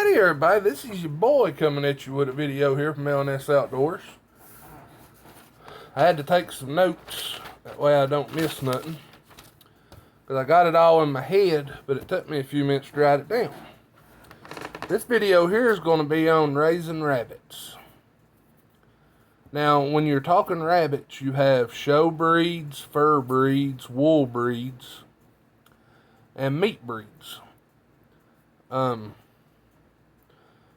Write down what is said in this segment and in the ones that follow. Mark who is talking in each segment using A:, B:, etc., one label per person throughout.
A: Hey everybody, this is your boy coming at you with a video here from L&S Outdoors. I had to take some notes, that way I don't miss nothing. Because I got it all in my head, but it took me a few minutes to write it down. This video here is going to be on raising rabbits. Now, when you're talking rabbits, you have show breeds, fur breeds, wool breeds, and meat breeds.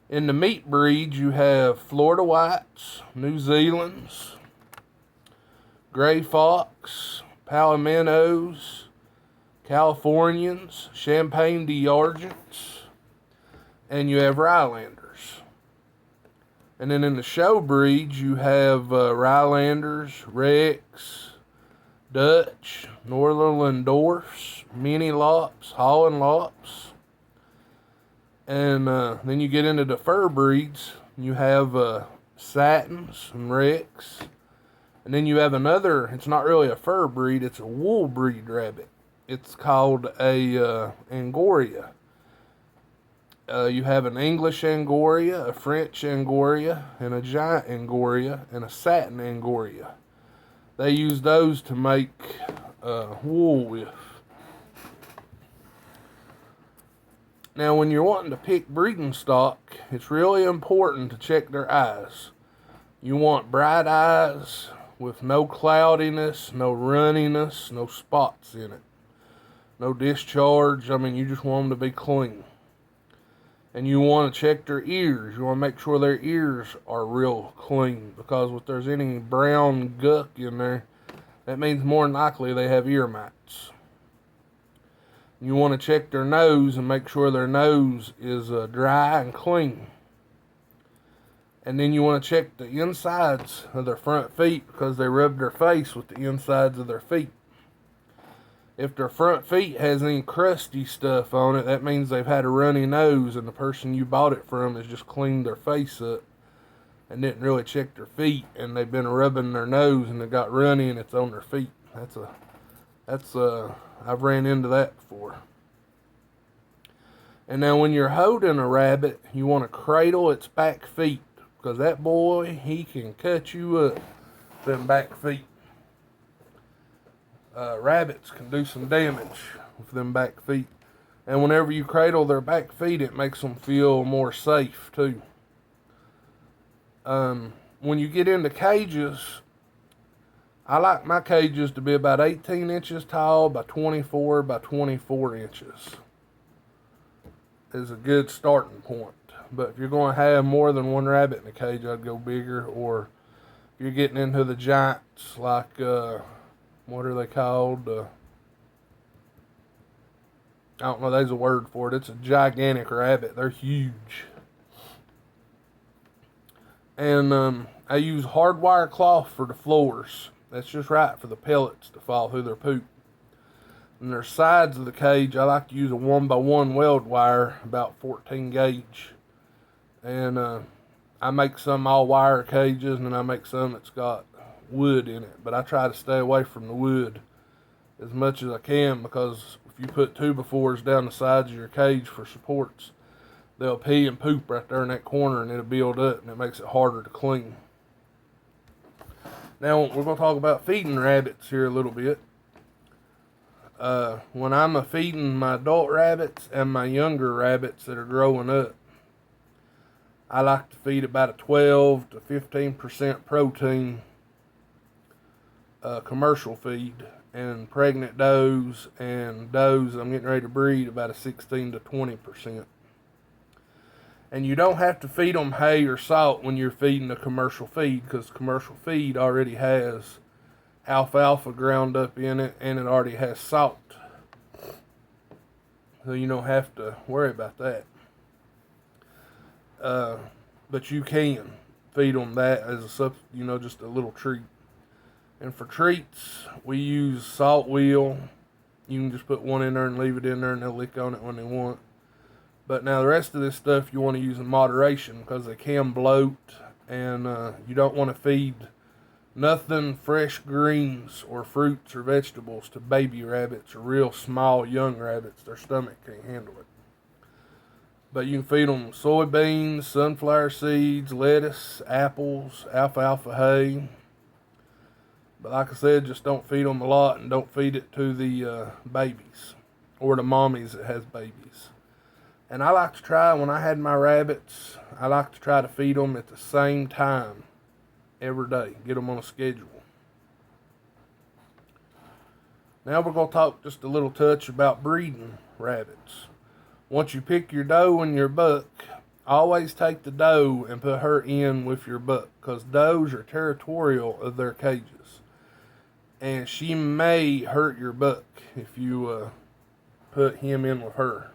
A: In the meat breeds, you have Florida Whites, New Zealands, Gray Fox, Palominos, Californians, Champagne d'Argents, and you have Rylanders. And then in the show breeds, you have Rylanders, Rex, Dutch, Northern Dwarfs, Mini Lops, Holland Lops. And then you get into the fur breeds. You have Satins and Rex. And then you have another, it's not really a fur breed, it's a wool breed rabbit. It's called a Angora. You have an English Angora, a French Angora, and a giant Angora, and a satin Angora. They use those to make wool with. Now, when you're wanting to pick breeding stock, it's really important to check their eyes. You want bright eyes with no cloudiness, no runniness, no spots in it. No discharge. I mean, you just want them to be clean. And you want to check their ears. You want to make sure their ears are real clean, because if there's any brown guck in there, that means more than likely they have ear mites. You want to check their nose and make sure their nose is dry and clean. And then you want to check the insides of their front feet, because they rub their face with the insides of their feet. If their front feet has any crusty stuff on it, that means they've had a runny nose and the person you bought it from has just cleaned their face up and didn't really check their feet, and they've been rubbing their nose and it got runny and it's on their feet. I've ran into that before. And now when you're holding a rabbit, you want to cradle its back feet, because that boy, he can cut you up, them back feet. Rabbits can do some damage with them back feet. And whenever you cradle their back feet, it makes them feel more safe too. When you get into cages, I like my cages to be about 18 inches tall by 24 by 24 inches. Is a good starting point. But if you're going to have more than one rabbit in a cage, I'd go bigger. Or if you're getting into the giants, like, what are they called? I don't know, there's a word for it. It's a gigantic rabbit. They're huge. And I use hardwire cloth for the floors. That's just right for the pellets to fall through their poop. And their sides of the cage, I like to use a 1x1 weld wire, about 14 gauge. And I make some all wire cages, and then I make some that's got wood in it. But I try to stay away from the wood as much as I can, because if you put 2x4s down the sides of your cage for supports, they'll pee and poop right there in that corner, and it'll build up, and it makes it harder to clean. Now, we're going to talk about feeding rabbits here a little bit. When I'm feeding my adult rabbits and my younger rabbits that are growing up, I like to feed about a 12 to 15% protein commercial feed, and pregnant does and does I'm getting ready to breed about a 16 to 20%. And you don't have to feed them hay or salt when you're feeding a commercial feed, because commercial feed already has alfalfa ground up in it, and it already has salt. So you don't have to worry about that. But you can feed them that as a just a little treat. And for treats, we use salt wheel. You can just put one in there and leave it in there, and they'll lick on it when they want. But now the rest of this stuff you want to use in moderation, because they can bloat, and you don't want to feed nothing fresh greens or fruits or vegetables to baby rabbits or real small young rabbits. Their stomach can't handle it. But you can feed them soybeans, sunflower seeds, lettuce, apples, alfalfa hay. But like I said, just don't feed them a lot, and don't feed it to the babies or the mommies that has babies. And I like to try, when I had my rabbits, I like to try to feed them at the same time every day. Get them on a schedule. Now we're going to talk just a little touch about breeding rabbits. Once you pick your doe and your buck, always take the doe and put her in with your buck, because does are territorial of their cages. And she may hurt your buck if you put him in with her.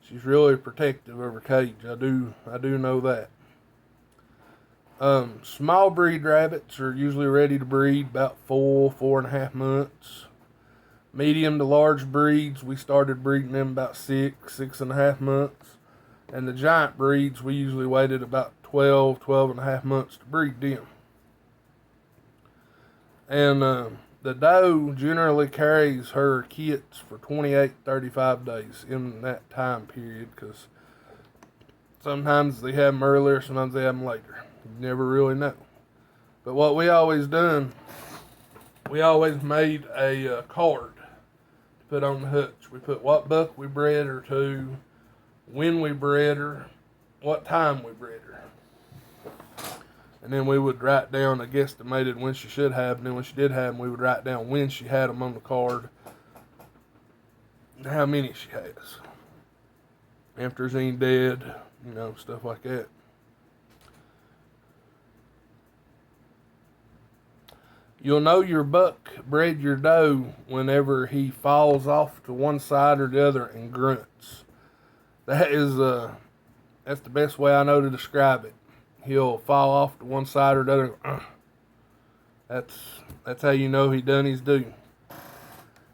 A: She's really protective of her cage. I do know that. Small breed rabbits are usually ready to breed about 4.5 months. Medium to large breeds, we started breeding them about 6.5 months. And the giant breeds, we usually waited about 12.5 months to breed them. And the doe generally carries her kits for 28-35 days in that time period, because sometimes they have them earlier, sometimes they have them later. You never really know. But what we always done, we always made a card to put on the hutch. We put what buck we bred her to, when we bred her, what time we bred her. And then we would write down a guesstimated when she should have, and then when she did have them, we would write down when she had them on the card, and how many she has. If there's any dead, stuff like that. You'll know your buck bred your doe whenever he falls off to one side or the other and grunts. That's the best way I know to describe it. He'll fall off to one side or the other. That's how you know he done his due.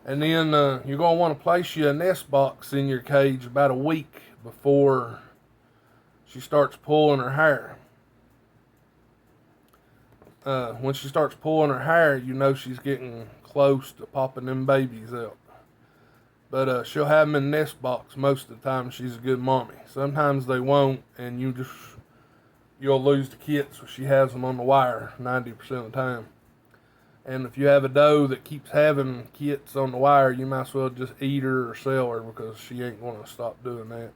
A: And then you're going to want to place you a nest box in your cage about a week before she starts pulling her hair. When she starts pulling her hair, you know she's getting close to popping them babies out. But she'll have them in the nest box most of the time. She's a good mommy. Sometimes they won't, and you'll lose the kits if she has them on the wire 90% of the time. And if you have a doe that keeps having kits on the wire, you might as well just eat her or sell her, because she ain't going to stop doing that.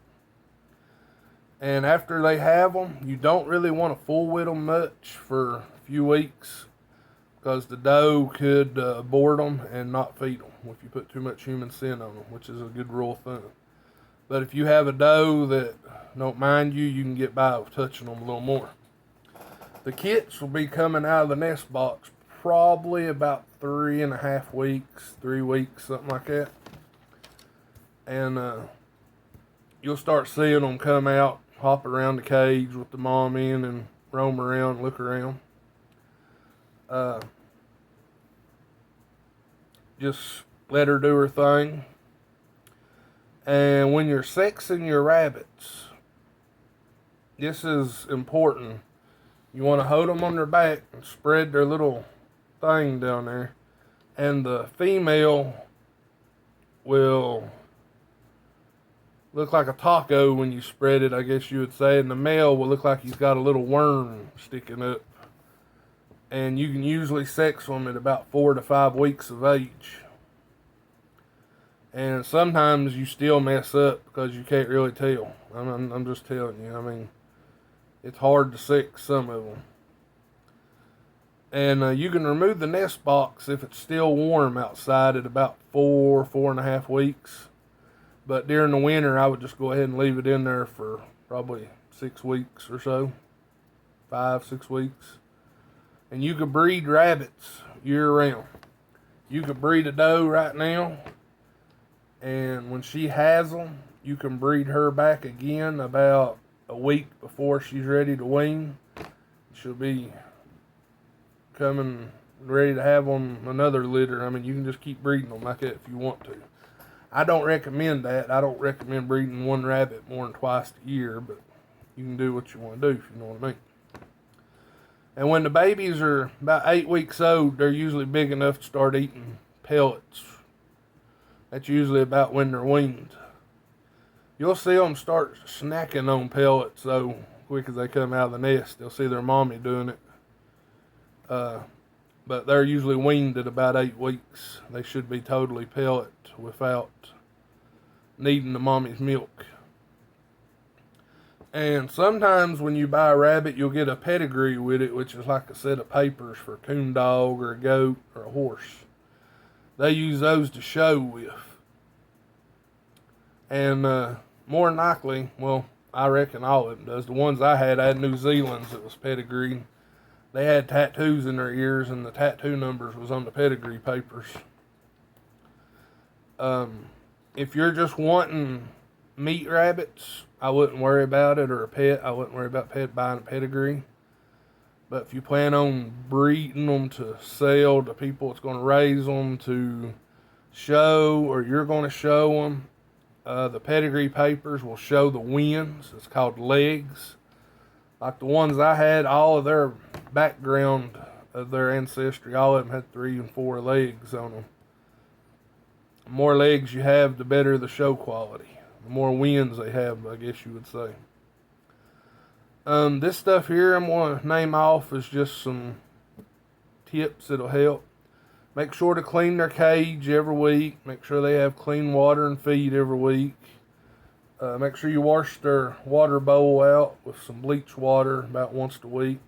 A: And after they have them, you don't really want to fool with them much for a few weeks, because the doe could abort them and not feed them if you put too much human scent on them, which is a good rule of thumb. But if you have a doe that don't mind you, you can get by with touching them a little more. The kits will be coming out of the nest box probably about 3.5 weeks, 3 weeks, something like that. And you'll start seeing them come out, hop around the cage with the mom in, and roam around, look around. Just let her do her thing. And when you're sexing your rabbits, this is important. You want to hold them on their back and spread their little thing down there. And the female will look like a taco when you spread it, I guess you would say. And the male will look like he's got a little worm sticking up. And you can usually sex them at about 4 to 5 weeks of age. And sometimes you still mess up because you can't really tell. I'm just telling you. I mean, it's hard to sex some of them. And you can remove the nest box if it's still warm outside at about 4.5 weeks. But during the winter, I would just go ahead and leave it in there for probably 6 weeks or so. 5-6 weeks. And you could breed rabbits year round. You could breed a doe right now, and when she has them, you can breed her back again about a week before she's ready to wean. She'll be coming ready to have on another litter. I mean, you can just keep breeding them like that if you want to. I don't recommend that. I don't recommend breeding one rabbit more than twice a year, but you can do what you want to do, if you know what I mean. And when the babies are about 8 weeks old, they're usually big enough to start eating pellets. That's usually about when they're weaned. You'll see them start snacking on pellets, though, quick as they come out of the nest. They'll see their mommy doing it. But they're usually weaned at about 8 weeks. They should be totally pellet without needing the mommy's milk. And sometimes when you buy a rabbit, you'll get a pedigree with it, which is like a set of papers for a coon dog or a goat or a horse. They use those to show with. And more than likely, well, I reckon all of them does. The ones I had New Zealand's that was pedigree. They had tattoos in their ears, and the tattoo numbers was on the pedigree papers. If you're just wanting meat rabbits, I wouldn't worry about it, or a pet. I wouldn't worry about buying a pedigree. But if you plan on breeding them to sell to people that's going to raise them to show, or you're going to show them, the pedigree papers will show the wins. It's called legs. Like the ones I had, all of their background of their ancestry, all of them had 3 and 4 legs on them. The more legs you have, the better the show quality. The more wins they have, I guess you would say. This stuff here I'm going to name off as just some tips that'll help. Make sure to clean their cage every week. Make sure they have clean water and feed every week. Make sure you wash their water bowl out with some bleach water about once a week.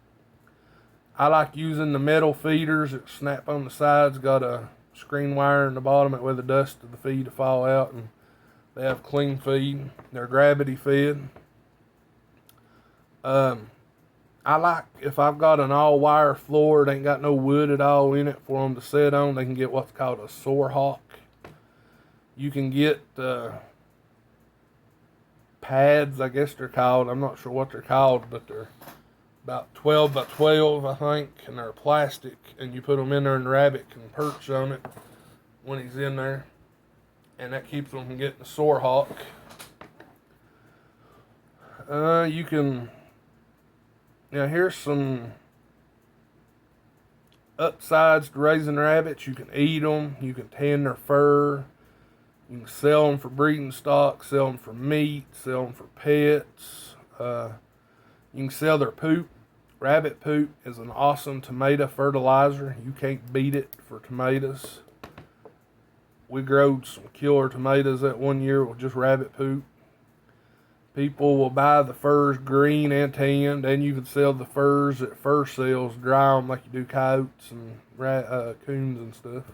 A: I like using the metal feeders that snap on the sides. Got a screen wire in the bottom that way the dust of the feed to fall out, and they have clean feed. They're gravity fed. I like, if I've got an all wire floor, it ain't got no wood at all in it for them to sit on, they can get what's called a sore hawk. You can get pads, I guess they're called. I'm not sure what they're called, but they're about 12 by 12, I think, and they're plastic, and you put them in there and the rabbit can perch on it when he's in there, and that keeps them from getting a sore hawk. You can, now here's some upsides to raising rabbits. You can eat them, you can tan their fur, you can sell them for breeding stock, sell them for meat, sell them for pets. You can sell their poop. Rabbit poop is an awesome tomato fertilizer. You can't beat it for tomatoes. We growed some killer tomatoes that one year with just rabbit poop. People will buy the furs green and tanned, and you can sell the furs at fur sales, dry them like you do coyotes and coons and stuff.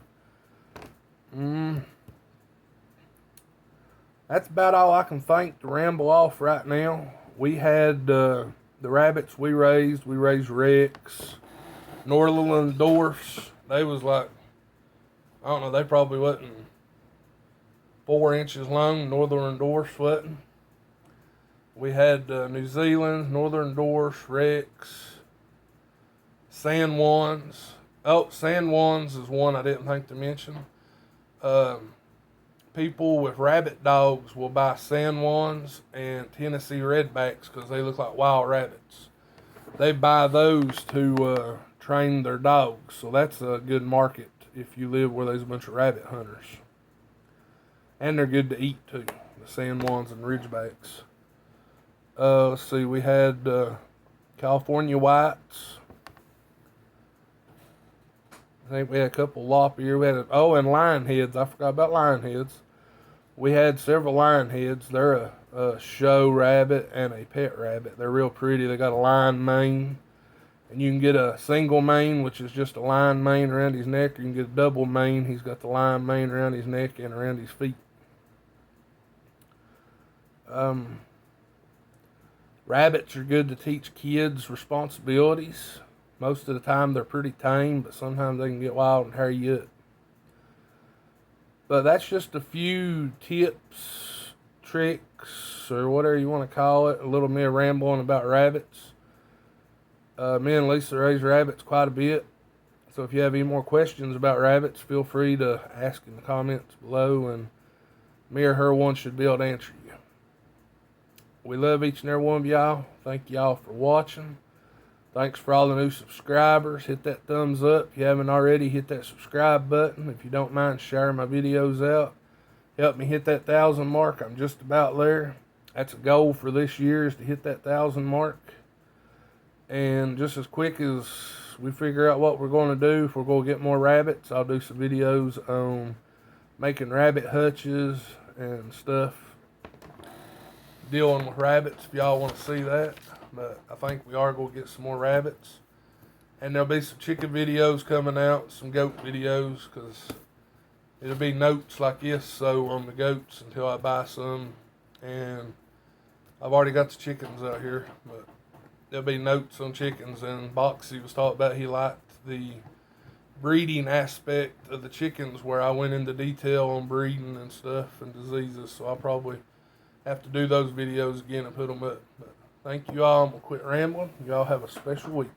A: That's about all I can think to ramble off right now. We had the rabbits we raised Rex, Northern Dwarfs. They was like, I don't know, they probably wasn't 4 inches long, Northern Dwarfs wasn't. We had New Zealand, Northern Dwarfs, Rex, San Juans. Oh, San Juans is one I didn't think to mention. People with rabbit dogs will buy San Juans and Tennessee Redbacks because they look like wild rabbits. They buy those to train their dogs, so that's a good market if you live where there's a bunch of rabbit hunters. And they're good to eat too, the San Juans and Ridgebacks. Let's see, we had California Whites. I think we had a couple lop ear. We had and lion heads. I forgot about lion heads. We had several lion heads. They're a show rabbit and a pet rabbit. They're real pretty. They got a lion mane. And you can get a single mane, which is just a lion mane around his neck. Or you can get a double mane. He's got the lion mane around his neck and around his feet. Rabbits are good to teach kids responsibilities. Most of the time they're pretty tame, but sometimes they can get wild and harry you up. But that's just a few tips, tricks, or whatever you want to call it. A little bit of rambling about rabbits. Me and Lisa raise rabbits quite a bit. So if you have any more questions about rabbits, feel free to ask in the comments below, and me or her one should be able to answer you. We love each and every one of y'all. Thank y'all for watching. Thanks for all the new subscribers. Hit that thumbs up. If you haven't already, hit that subscribe button. If you don't mind sharing my videos out. help me hit that 1,000 mark. I'm just about there. That's a goal for this year, is to hit that 1,000 mark. And just as quick as we figure out what we're going to do, if we're going to get more rabbits, I'll do some videos on making rabbit hutches and stuff, dealing with rabbits, if y'all want to see that. But I think we are going to get some more rabbits. And there'll be some chicken videos coming out, some goat videos, because it'll be notes like this, so on the goats until I buy some. And I've already got the chickens out here, but there'll be notes on chickens. And Boxy was talking about he liked the breeding aspect of the chickens, where I went into detail on breeding and stuff and diseases. So I'll probably have to do those videos again and put them up. But thank you all. I'm going to quit rambling. Y'all have a special week.